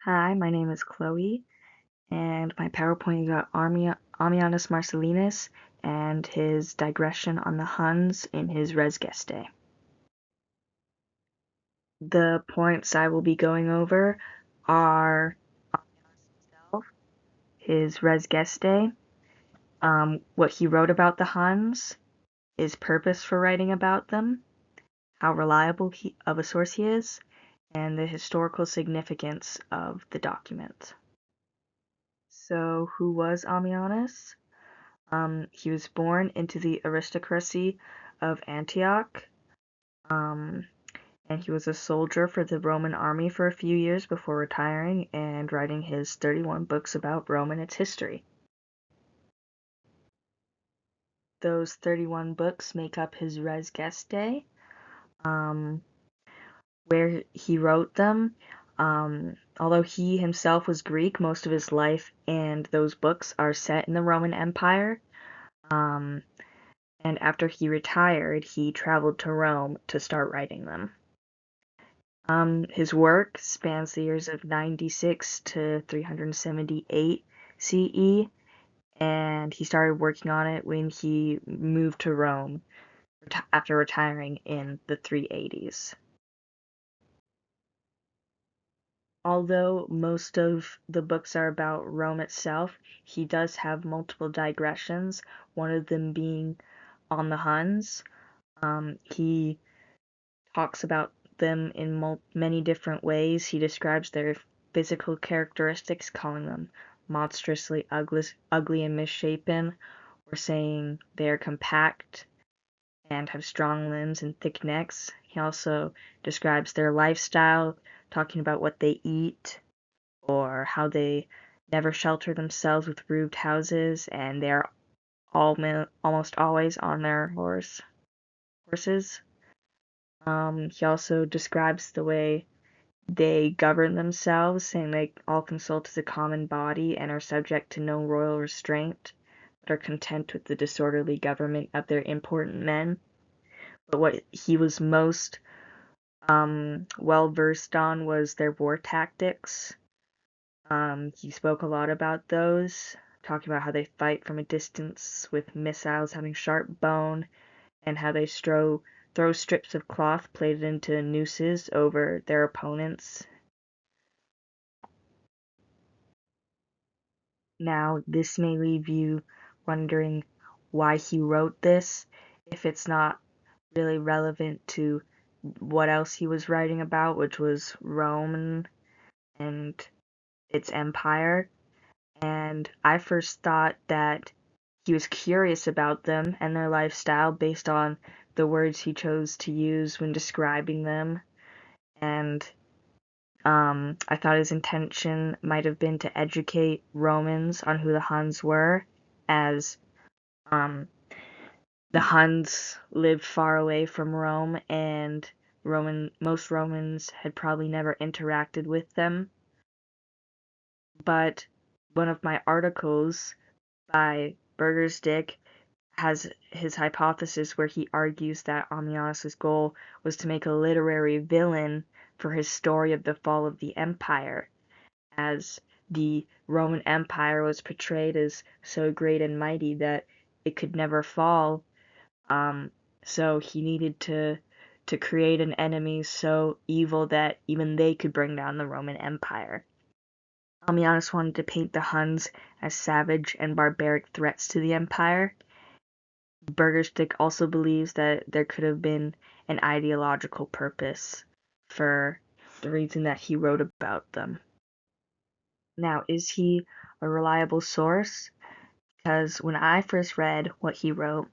Hi, my name is Chloe, and my PowerPoint is about Ammianus Marcellinus and his digression on the Huns in his Res Gestae. The points I will be going over are Ammianus himself, his Res Gestae, what he wrote about the Huns, his purpose for writing about them, how reliable of a source he is, and the historical significance of the document. So, who was Ammianus? He was born into the aristocracy of Antioch, um, and he was a soldier for the Roman army for a few years before retiring and writing his 31 books about Rome and its history. Those 31 books make up his Res Gestae, um, where he wrote them. Although he himself was Greek, most of his life and those books are set in the Roman Empire. Um, and after he retired, he traveled to Rome to start writing them. His work spans the years of 96 to 378 CE, and he started working on it when he moved to Rome after retiring in the 380s. Although most of the books are about Rome itself, he does have multiple digressions, one of them being on the Huns. He talks about them in many different ways. He describes their physical characteristics, calling them monstrously ugly and misshapen, or saying they are compact and have strong limbs and thick necks. He also describes their lifestyle, talking about what they eat or how they never shelter themselves with roofed houses, and they are almost always on their horses. He also describes the way they govern themselves, saying they all consult as a common body and are subject to no royal restraint, but are content with the disorderly government of their important men. But what he was most well versed on was their war tactics. He spoke a lot about those, talking about how they fight from a distance with missiles having sharp bone, and how they throw strips of cloth plaited into nooses over their opponents. Now, this may leave you wondering why he wrote this, if it's not really relevant to what else he was writing about, which was Rome and its empire. And I first thought that he was curious about them and their lifestyle based on the words he chose to use when describing them. And I thought his intention might have been to educate Romans on who the Huns were, as um, the Huns lived far away from Rome, and most Romans had probably never interacted with them. But one of my articles by Burgersdick has his hypothesis where he argues that Ammianus's goal was to make a literary villain for his story of the fall of the empire, as the Roman Empire was portrayed as so great and mighty that it could never fall. So he needed to create an enemy so evil that even they could bring down the Roman Empire. Ammianus wanted to paint the Huns as savage and barbaric threats to the empire. Burgerstick also believes that there could have been an ideological purpose for the reason that he wrote about them. Now, is he a reliable source? Because when I first read what he wrote,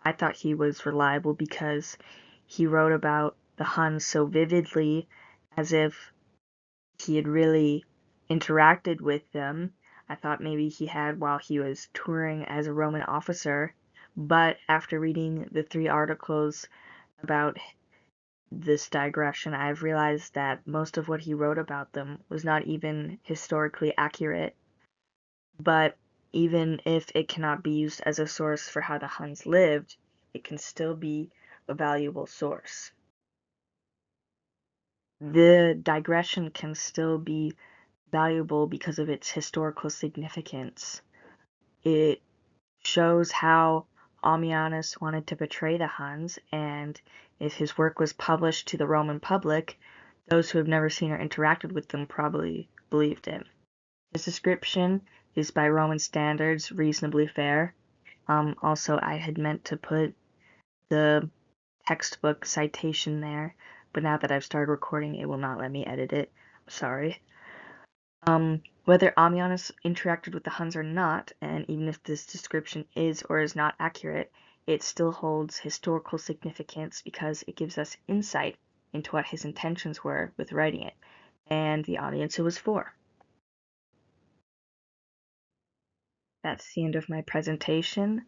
I thought he was reliable because he wrote about the Huns so vividly, as if he had really interacted with them. I thought maybe he had while he was touring as a Roman officer, but after reading the 3 articles about this digression, I've realized that most of what he wrote about them was not even historically accurate. But even if it cannot be used as a source for how the Huns lived, it can still be a valuable source. The digression can still be valuable because of its historical significance. It shows how Ammianus wanted to betray the Huns, and if his work was published to the Roman public, those who have never seen or interacted with them probably believed him. His description is by Roman standards reasonably fair. Also, I had meant to put the textbook citation there, but now that I've started recording, it will not let me edit it. Sorry. Whether Ammianus interacted with the Huns or not, and even if this description is or is not accurate, it still holds historical significance because it gives us insight into what his intentions were with writing it, and the audience it was for. That's the end of my presentation.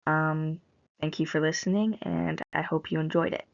Thank you for listening, and I hope you enjoyed it.